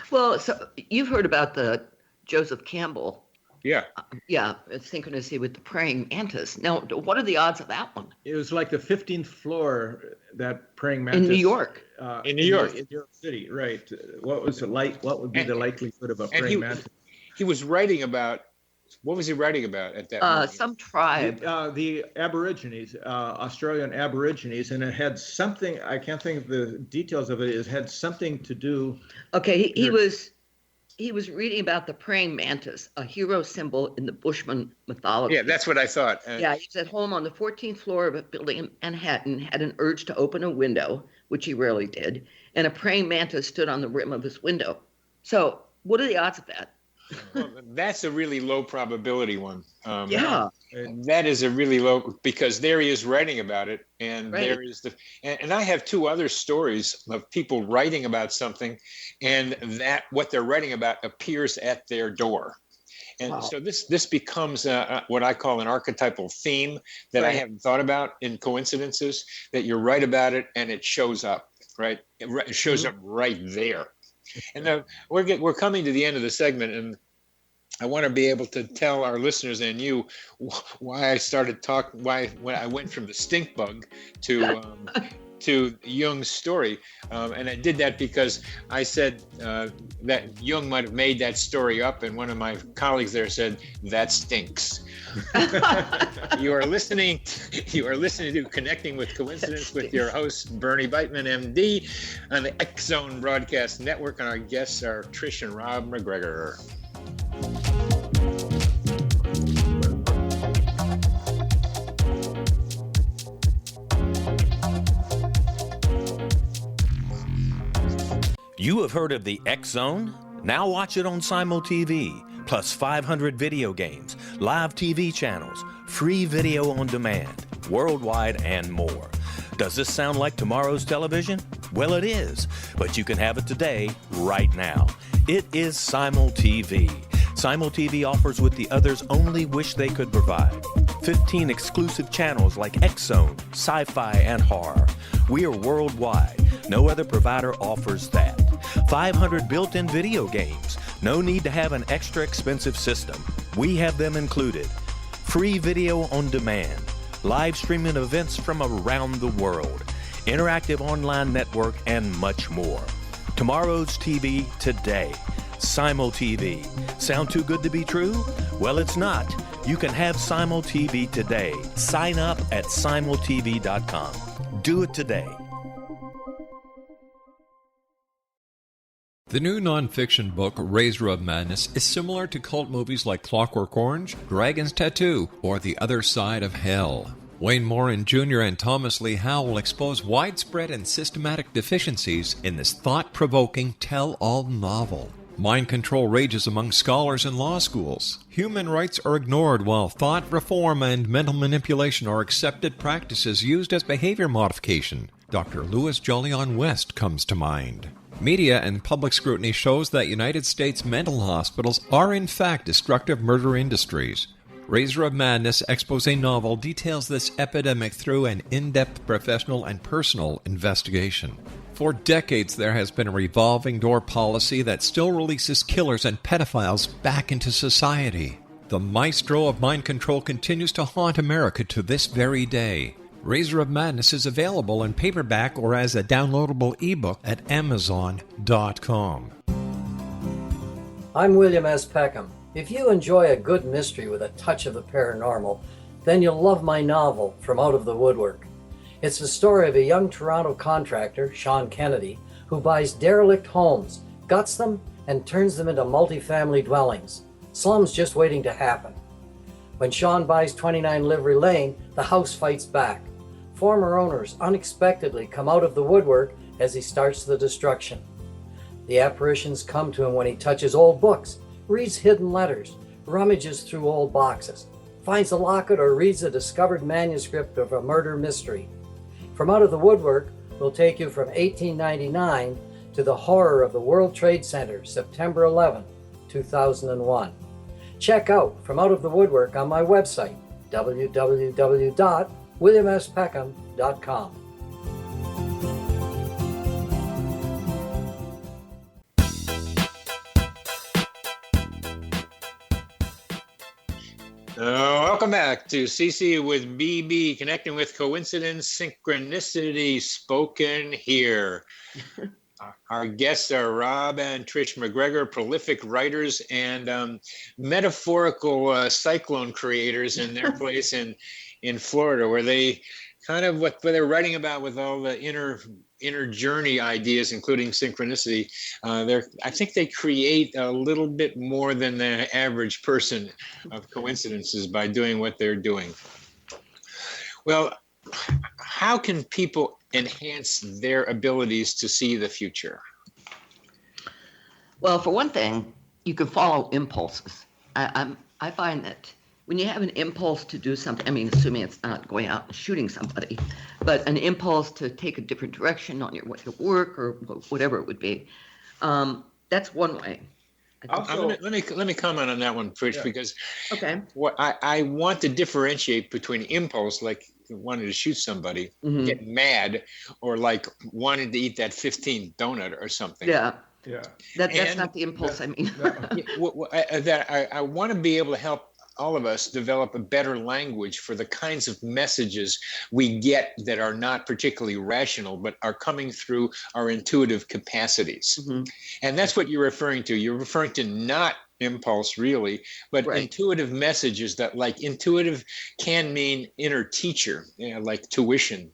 Well, so you've heard about the Joseph Campbell. Yeah. Yeah, synchronicity with the praying mantis. Now, what are the odds of that one? It was like the 15th floor, that praying mantis. In New York. In New York. In New York City, right. What was it like? What would be the likelihood of a praying mantis? He was writing about, what was he writing about at that moment? Some tribe. The Aborigines, Australian Aborigines, and it had something, I can't think of the details of it, it had something to do. Okay, he was reading about the praying mantis, a hero symbol in the Bushman mythology. Yeah, that's what I thought. Yeah, he was at home on the 14th floor of a building in Manhattan, had an urge to open a window, which he rarely did, and a praying mantis stood on the rim of his window. So what are the odds of that? Well, that's a really low probability one. Yeah. That is a really low, because there he is writing about it, and Right. there is and I have two other stories of people writing about something, and that what they're writing about appears at their door. And Wow. so this becomes what I call an archetypal theme that I Right. haven't thought about in coincidences, that you write about it and it shows up, right? It shows up right there. And now we're coming to the end of the segment, and I want to be able to tell our listeners and you why I started when I went from the stink bug to Jung's story. And I did that because I said that Jung might have made that story up, and one of my colleagues there said, that stinks. You are listening to Connecting with Coincidence with your host, Bernie Beitman, MD, on the X Zone Broadcast Network, and our guests are Trish and Rob MacGregor. You have heard of the X Zone? Now watch it on Simul TV, plus 500 video games, live TV channels, free video on demand, worldwide, and more. Does this sound like tomorrow's television? Well, it is, but you can have it today, right now. It is Simul TV. Simul TV offers what the others only wish they could provide. 15 exclusive channels like X Zone, sci-fi, and horror. We are worldwide. No other provider offers that. 500 built-in video games. No need to have an extra expensive system. We have them included. Free video on demand. Live streaming events from around the world. Interactive online network, and much more. Tomorrow's TV today. Simul TV. Sound too good to be true? Well, it's not. You can have Simul TV today. Sign up at simultv.com. Do it today. The new nonfiction book, Razor of Madness, is similar to cult movies like Clockwork Orange, Dragon's Tattoo, or The Other Side of Hell. Wayne Morin Jr. and Thomas Lee Howell expose widespread and systematic deficiencies in this thought-provoking tell-all novel. Mind control rages among scholars in law schools. Human rights are ignored while thought reform and mental manipulation are accepted practices used as behavior modification. Dr. Louis Jolyon West comes to mind. Media and public scrutiny shows that United States mental hospitals are in fact destructive murder industries. Razor of Madness expose novel details this epidemic through an in-depth professional and personal investigation. For decades, there has been a revolving door policy that still releases killers and pedophiles back into society. The maestro of mind control continues to haunt America to this very day. Razor of Madness is available in paperback or as a downloadable ebook at Amazon.com. I'm William S. Peckham. If you enjoy a good mystery with a touch of the paranormal, then you'll love my novel, From Out of the Woodwork. It's the story of a young Toronto contractor, Sean Kennedy, who buys derelict homes, guts them, and turns them into multifamily dwellings. Slums just waiting to happen. When Sean buys 29 Livery Lane, the house fights back. Former owners unexpectedly come out of the woodwork as he starts the destruction. The apparitions come to him when he touches old books, reads hidden letters, rummages through old boxes, finds a locket, or reads a discovered manuscript of a murder mystery. From Out of the Woodwork will take you from 1899 to the horror of the World Trade Center, September 11, 2001. Check out From Out of the Woodwork on my website, www.williamspeckham.com. Welcome back to CC with BB, connecting with coincidence, synchronicity, spoken here. Our guests are Rob and Trish MacGregor, prolific writers and metaphorical cyclone creators in their place in Florida, where they kind of what they're writing about with all the inner journey ideas, including synchronicity. I think they create a little bit more than the average person of coincidences by doing what they're doing. Well, how can people enhance their abilities to see the future? Well, for one thing, you can follow impulses. I find that when you have an impulse to do something, I mean, assuming it's not going out and shooting somebody, but an impulse to take a different direction on your way to work or whatever it would be, that's one way. Also, let me comment on that one, Trish, because okay, what I want to differentiate between impulse, like wanting to shoot somebody, get mad, or like wanting to eat that 15th donut or something. Yeah. That's not the impulse. I mean, I want to be able to help all of us develop a better language for the kinds of messages we get that are not particularly rational, but are coming through our intuitive capacities. And that's what you're referring to. You're referring to not impulse, really, but intuitive messages that, like, intuitive can mean inner teacher, like tuition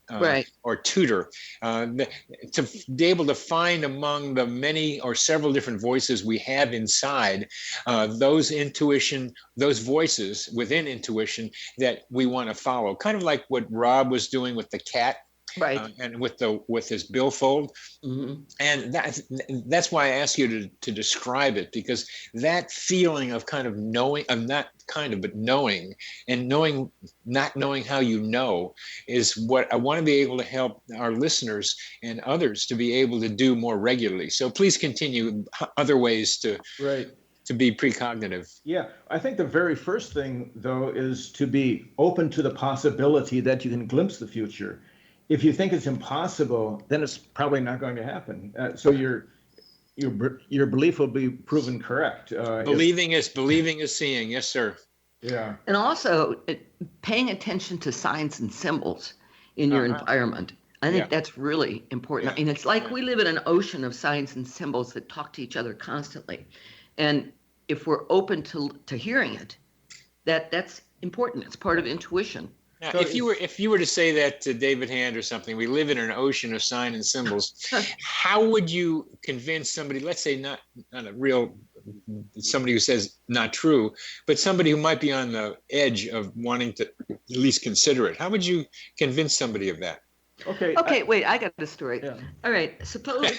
or tutor, to be able to find among the many or several different voices we have inside, those voices within intuition that we want to follow, kind of like what Rob was doing with the cat. And with his billfold, and that's why I ask you to describe it, because that feeling of kind of knowing, but knowing, and knowing, not knowing how you know, is what I want to be able to help our listeners and others to be able to do more regularly. So please continue other ways to be precognitive. Yeah, I think the very first thing, though, is to be open to the possibility that you can glimpse the future. If you think it's impossible, then it's probably not going to happen. So your belief will be proven correct. Believing is seeing. Yes, sir. Yeah. And also paying attention to signs and symbols in your environment. I think that's really important. I mean, it's like we live in an ocean of signs and symbols that talk to each other constantly. And if we're open to hearing it, that's important. It's part of intuition. Now, if you were to say that to David Hand or something, we live in an ocean of sign and symbols, how would you convince somebody, let's say not a real, somebody who says not true, but somebody who might be on the edge of wanting to at least consider it? How would you convince somebody of that? Okay, wait, I got the story. Yeah. All right, suppose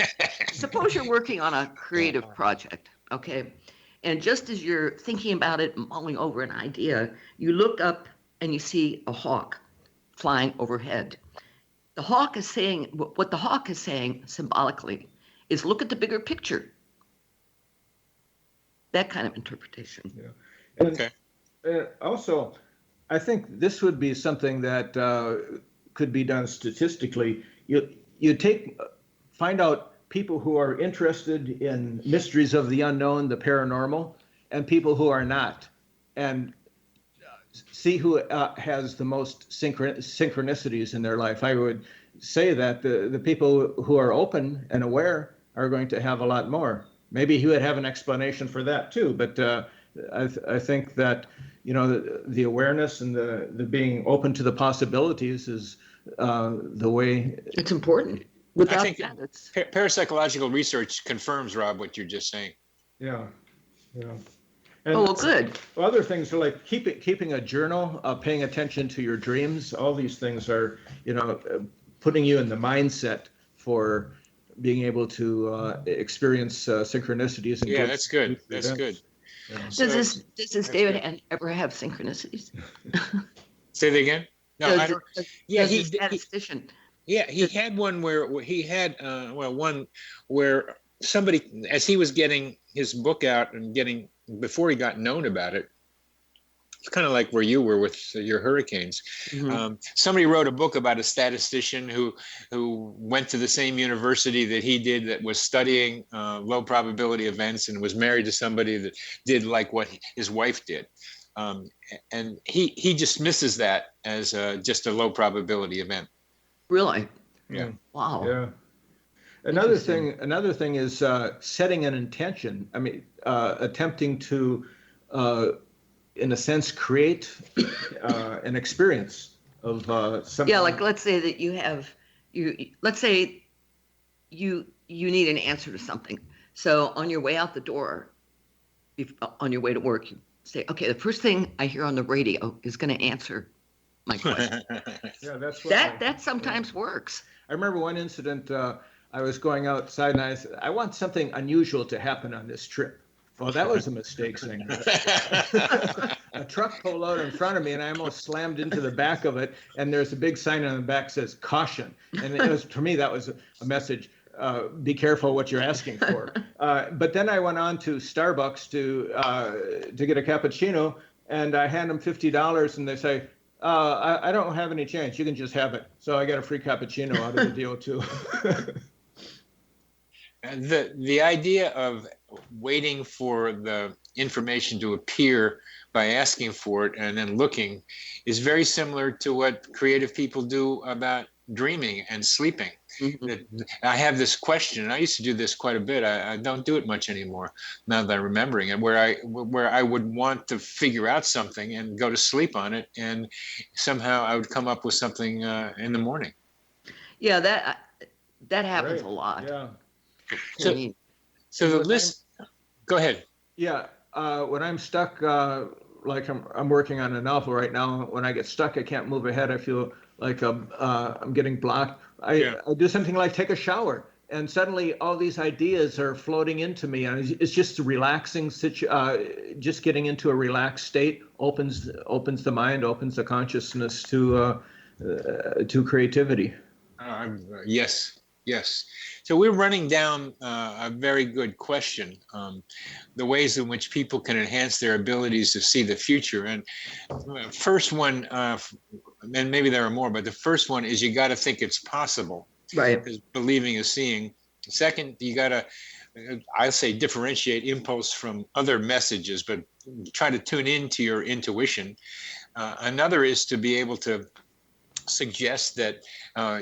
you're working on a creative project, okay? And just as you're thinking about it, mulling over an idea, you look up and you see a hawk flying overhead. The hawk is saying, what the hawk is saying symbolically is, look at the bigger picture. That kind of interpretation. Yeah. And also, I think this would be something that could be done statistically. You find out people who are interested in mysteries of the unknown, the paranormal, and people who are not, and see who has the most synchronicities in their life. I would say that the people who are open and aware are going to have a lot more. Maybe he would have an explanation for that too, but I think that, the awareness and the being open to the possibilities is the way. It's important. I think parapsychological research confirms, Rob, what you're just saying. Yeah. And good. Other things are like keeping a journal, paying attention to your dreams. All these things are, putting you in the mindset for being able to experience synchronicities. And that's good. That's good. Yeah. Does this David ever have synchronicities? Say that again. No, I don't. He's a statistician. Yeah, he had one where he had one where somebody, as he was getting his book out and before he got known about it, it's kind of like where you were with your hurricanes. Somebody wrote a book about a statistician who went to the same university that he did, that was studying low probability events, and was married to somebody that did like what his wife did. And he dismisses that as just a low probability event. Really? Yeah. Wow. Yeah. Another thing is setting an intention. I mean, attempting to, in a sense, create an experience of something. Yeah, like let's say that let's say you need an answer to something. So on your way out the door, on your way to work, you say, okay, the first thing I hear on the radio is going to answer my question. Yeah, that's what that sometimes works. I remember one incident. I was going outside and I said, I want something unusual to happen on this trip. Well, that was a mistake, Singer. A truck pulled out in front of me and I almost slammed into the back of it. And there's a big sign on the back that says caution. And it was, to me, that was a message. Be careful what you're asking for. But then I went on to Starbucks to get a cappuccino, and I hand them $50 and they say, I don't have any change. You can just have it. So I got a free cappuccino out of the deal too. The idea of waiting for the information to appear by asking for it and then looking is very similar to what creative people do about dreaming and sleeping. I have this question, and I used to do this quite a bit. I don't do it much anymore now that I'm remembering it, where I would want to figure out something and go to sleep on it, and somehow I would come up with something in the morning. Yeah, that happens a lot. Yeah. So the list. Go ahead. Yeah, when I'm stuck, like I'm working on a novel right now. When I get stuck, I can't move ahead. I feel like I'm getting blocked. I do something like take a shower, and suddenly all these ideas are floating into me, and it's just a relaxing just getting into a relaxed state opens the mind, opens the consciousness to creativity. Yes. So we're running down a very good question, the ways in which people can enhance their abilities to see the future. And first one, and maybe there are more, but the first one is you got to think it's possible. Right. Because believing is seeing. Second, you got to, I say, differentiate impulse from other messages, but try to tune into your intuition. Another is to be able to suggest that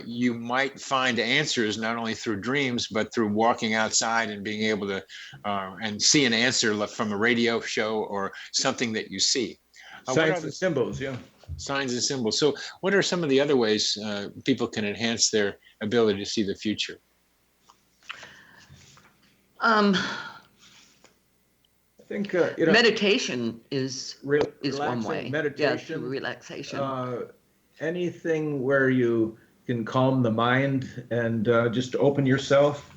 you might find answers not only through dreams, but through walking outside and being able to and see an answer from a radio show or something that you see. Signs and symbols, yeah. Signs and symbols. So what are some of the other ways people can enhance their ability to see the future? I think meditation is one way. Meditation, yeah, relaxation. Anything where you can calm the mind and just open yourself.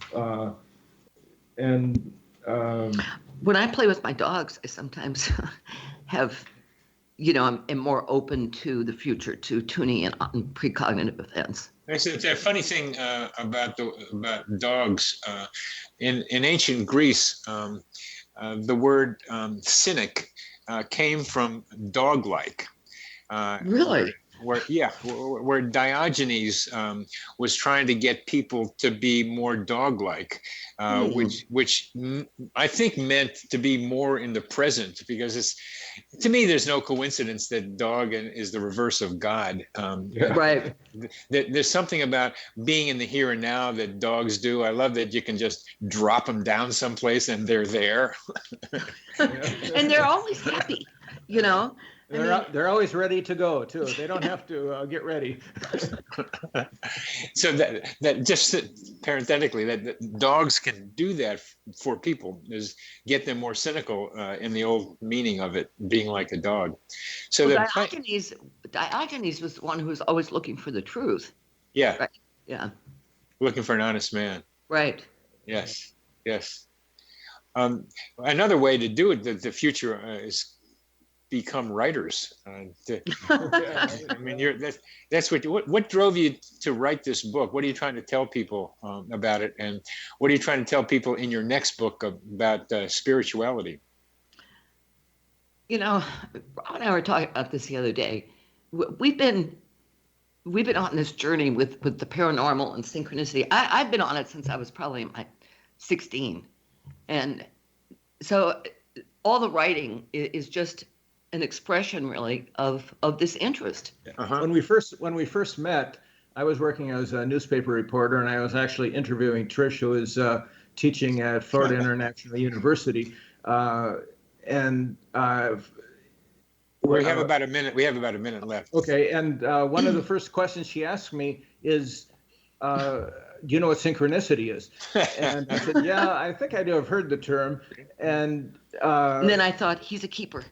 When I play with my dogs, I sometimes have, I'm more open to the future, to tuning in on precognitive events. It's a funny thing about dogs. In ancient Greece, the word cynic came from dog-like. Really? Where Diogenes was trying to get people to be more dog-like, which I think meant to be more in the present, because to me, there's no coincidence that dog is the reverse of God. Right. There's something about being in the here and now that dogs do. I love that you can just drop them down someplace and they're there. And they're always happy, They're always ready to go too. They don't have to get ready. So that just parenthetically, that dogs can do that for people, is get them more cynical in the old meaning of it, being like a dog. So Diogenes was the one who was always looking for the truth. Yeah. Right. Yeah. Looking for an honest man. Right. Yes. Another way to do it, the future is become writers. I mean, that's what drove you to write this book? What are you trying to tell people about it? And what are you trying to tell people in your next book about spirituality? You know, Rob and I were talking about this the other day. We've been on this journey with the paranormal and synchronicity. I've been on it since I was probably 16, and so all the writing is just an expression, really, of this interest. Uh-huh. When we first met, I was working as a newspaper reporter, and I was actually interviewing Trish, who is teaching at Florida International University. We have about a minute. We have about a minute left. Okay, and one of the first questions she asked me is, "Do you know what synchronicity is?" And I said, "Yeah, I think I do. I've heard the term." And then I thought, he's a keeper.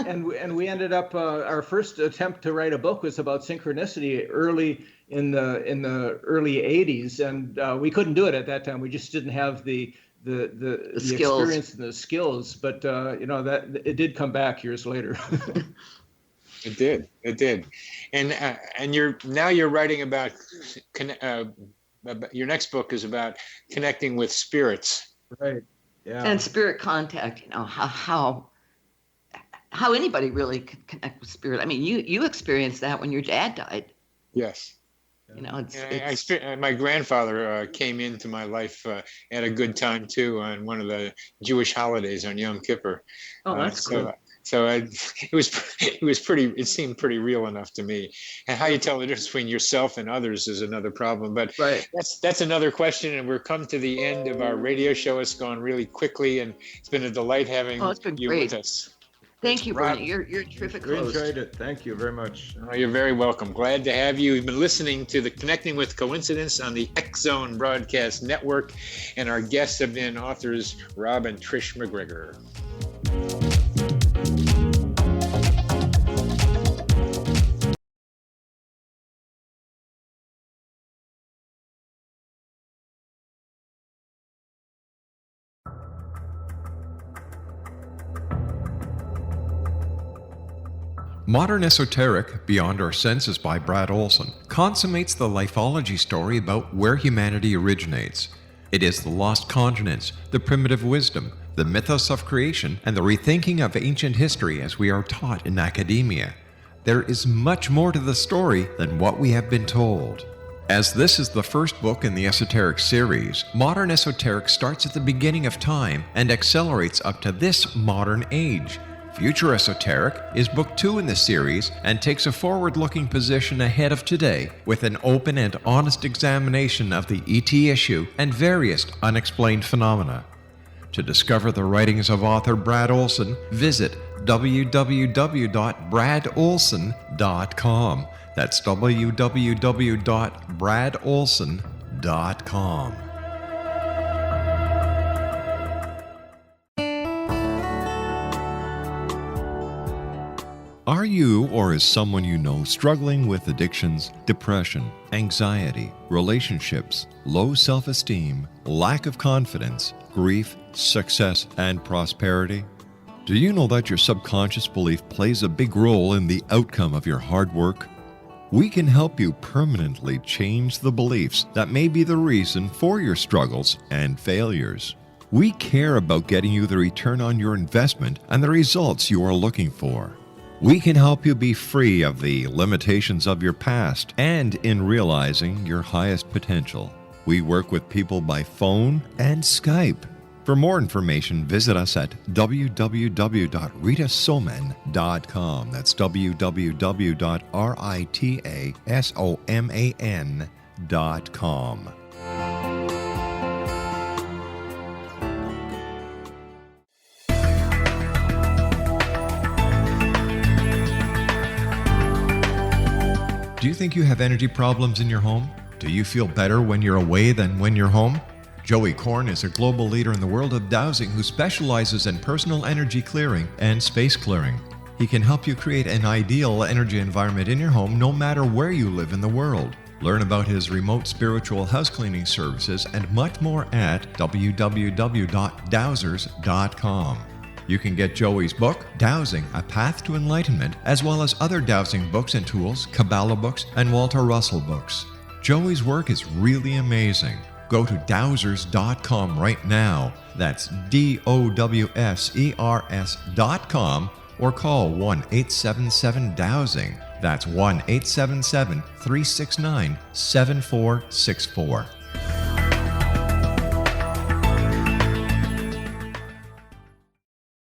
and we ended up. Our first attempt to write a book was about synchronicity early in the early '80s, and we couldn't do it at that time. We just didn't have the experience and the skills, but that it did come back years later. It did, and you're writing about your next book is about connecting with spirits, right? Yeah, and spirit contact. How anybody really could connect with spirit. I mean, you experienced that when your dad died. Yes. It's my grandfather came into my life at a good time too, on one of the Jewish holidays on Yom Kippur. Oh, that's cool. So it seemed pretty real enough to me. And how you tell the difference between yourself and others is another problem. But right. That's another question. And we're come to the end of our radio show. It's gone really quickly, and it's been a delight having you with us. Thank you, Bernie. You're a terrific host. We enjoyed it. Thank you very much. Oh, you're very welcome. Glad to have you. You've been listening to the Connecting with Coincidence on the X Zone Broadcast Network, and our guests have been authors Rob and Trish MacGregor. Modern Esoteric, Beyond Our Senses by Brad Olson, consummates the lifeology story about where humanity originates. It is the lost continents, the primitive wisdom, the mythos of creation, and the rethinking of ancient history as we are taught in academia. There is much more to the story than what we have been told. As this is the first book in the Esoteric series, Modern Esoteric starts at the beginning of time and accelerates up to this modern age. Future Esoteric is book 2 in the series and takes a forward-looking position ahead of today with an open and honest examination of the ET issue and various unexplained phenomena. To discover the writings of author Brad Olson, visit www.bradolson.com. That's www.bradolson.com. Are you or is someone you know struggling with addictions, depression, anxiety, relationships, low self-esteem, lack of confidence, grief, success, and prosperity? Do you know that your subconscious belief plays a big role in the outcome of your hard work? We can help you permanently change the beliefs that may be the reason for your struggles and failures. We care about getting you the return on your investment and the results you are looking for. We can help you be free of the limitations of your past and in realizing your highest potential. We work with people by phone and Skype. For more information, visit us at www.ritasoman.com. That's www.ritasoman.com. Do you think you have energy problems in your home? Do you feel better when you're away than when you're home? Joey Korn is a global leader in the world of dowsing who specializes in personal energy clearing and space clearing. He can help you create an ideal energy environment in your home no matter where you live in the world. Learn about his remote spiritual house cleaning services and much more at www.dowsers.com. You can get Joey's book, Dowsing, A Path to Enlightenment, as well as other dowsing books and tools, Kabbalah books, and Walter Russell books. Joey's work is really amazing. Go to dowsers.com right now. That's DOWSERS.com, or call 1-877-DOWSING. That's 1-877-369-7464.